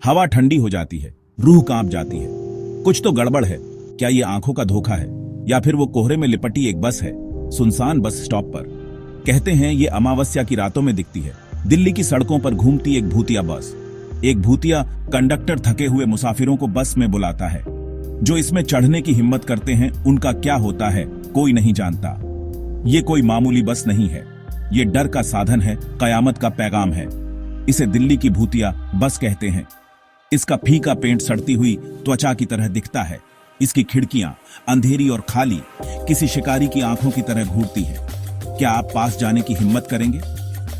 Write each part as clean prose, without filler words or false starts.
हवा ठंडी हो जाती है, रूह कांप जाती है। कुछ तो गड़बड़ है। क्या ये आंखों का धोखा है या फिर वो कोहरे में लिपटी एक बस है, सुनसान बस स्टॉप पर। कहते हैं ये अमावस्या की रातों में दिखती है। दिल्ली की सड़कों पर घूमती एक भूतिया बस। एक भूतिया कंडक्टर थके हुए मुसाफिरों को बस में बुलाता है। जो इसमें चढ़ने की हिम्मत करते हैं उनका क्या होता है कोई नहीं जानता। ये कोई मामूली बस नहीं है, ये डर का साधन है, कयामत का पैगाम है। इसे दिल्ली की भूतिया बस कहते हैं। इसका फीका पेंट सड़ती हुई त्वचा की तरह दिखता है। इसकी खिड़कियां अंधेरी और खाली किसी शिकारी की आंखों की तरह घूरती हैं। क्या आप पास जाने की हिम्मत करेंगे?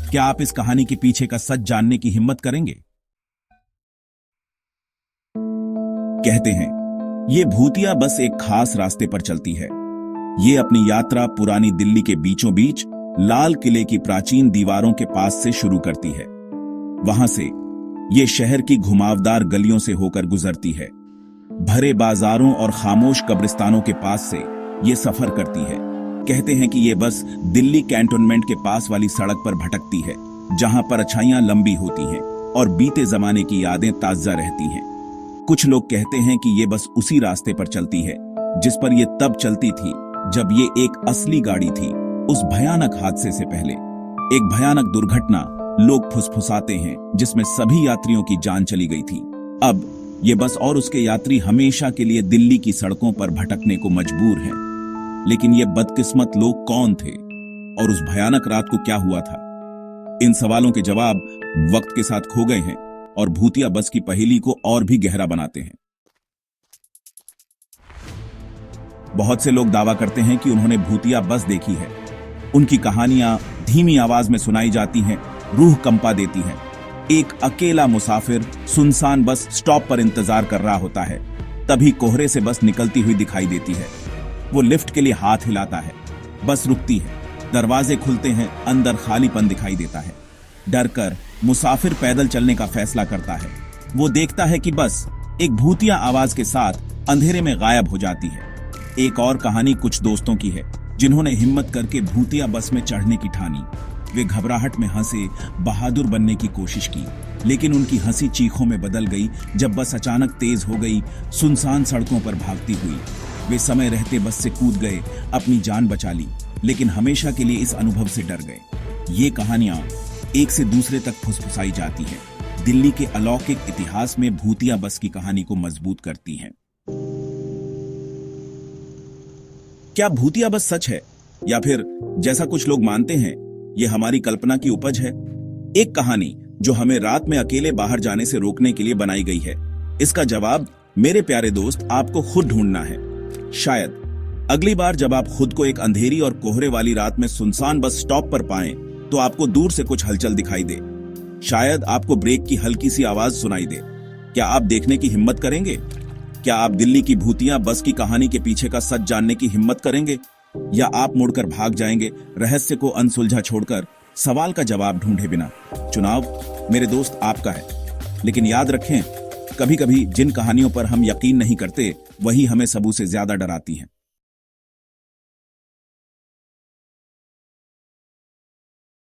क्या आप इस कहानी के पीछे का सच जानने की हिम्मत करेंगे? कहते हैं ये भूतिया बस एक खास रास्ते पर चलती है। ये अपनी यात्रा पुरानी दिल्ली के बीचों बीच लाल किले की प्राचीन दीवारों के पास से शुरू करती है। वहां से ये शहर की घुमावदार गलियों से होकर गुजरती है। भरे बाजारों और खामोश कब्रिस्तानों के पास से ये सफर करती है। कहते हैं कि ये बस दिल्ली कैंटोनमेंट के पास वाली सड़क पर भटकती है, जहां परछाइयां लंबी होती हैं और बीते जमाने की यादें ताजा रहती हैं। कुछ लोग कहते हैं कि ये बस उसी रास्ते पर चलती है जिस पर ये तब चलती थी जब ये एक असली गाड़ी थी। उस भयानक हादसे से पहले एक भयानक दुर्घटना लोग फुसफुसाते हैं जिसमें सभी यात्रियों की जान चली गई थी। अब ये बस और उसके यात्री हमेशा के लिए दिल्ली की सड़कों पर भटकने को मजबूर हैं। लेकिन ये बदकिस्मत लोग कौन थे और उस भयानक रात को क्या हुआ था? इन सवालों के जवाब वक्त के साथ खो गए हैं और भूतिया बस की पहेली को और भी गहरा बनाते हैं। बहुत से लोग दावा करते हैं कि उन्होंने भूतिया बस देखी है। उनकी कहानियां धीमी आवाज में सुनाई जाती हैं, रूह कंपा देती हैं। एक अकेला मुसाफिर सुनसान बस स्टॉप पर इंतजार कर रहा होता है। तभी कोहरे से बस निकलती हुई दिखाई देती है। वो लिफ्ट के लिए हाथ हिलाता है। बस रुकती है, दरवाजे खुलते हैं, अंदर खालीपन दिखाई देता है। डरकर मुसाफिर पैदल चलने का फैसला करता है। वो देखता है कि बस एक भूतिया आवाज के साथ अंधेरे में गायब हो जाती है। एक और कहानी कुछ दोस्तों की है जिन्होंने हिम्मत करके भूतिया बस में चढ़ने की ठानी। वे घबराहट में हंसे, बहादुर बनने की कोशिश की, लेकिन उनकी हंसी चीखों में बदल गई जब बस अचानक तेज हो गई, सुनसान सड़कों पर भागती हुई। वे समय रहते बस से कूद गए, अपनी जान बचा ली, लेकिन हमेशा के लिए इस अनुभव से डर गए। ये कहानियां एक से दूसरे तक फुसफुसाई जाती हैं, दिल्ली के अलौकिक इतिहास में भूतिया बस की कहानी को मजबूत करती हैं। क्या भूतिया बस सच है या फिर जैसा कुछ लोग मानते हैं ये हमारी कल्पना की उपज है? एक कहानी जो हमें रात में अकेले बाहर जाने से रोकने के लिए बनाई गई है। इसका जवाब मेरे प्यारे दोस्त आपको खुद ढूंढना है। शायद अगली बार जब आप खुद को एक अंधेरी और कोहरे वाली रात में सुनसान बस स्टॉप पर पाएं तो आपको दूर से कुछ हलचल दिखाई दे। शायद आपको ब्रेक की हल्की सी आवाज सुनाई दे। क्या आप देखने की हिम्मत करेंगे? क्या आप दिल्ली की भूतिया बस की कहानी के पीछे का सच जानने की हिम्मत करेंगे, या आप मुड़कर भाग जाएंगे रहस्य को अनसुलझा छोड़कर, सवाल का जवाब ढूंढे बिना? चुनाव मेरे दोस्त आपका है, लेकिन याद रखें कभी कभी जिन कहानियों पर हम यकीन नहीं करते वही हमें सबूत से ज्यादा डराती हैं।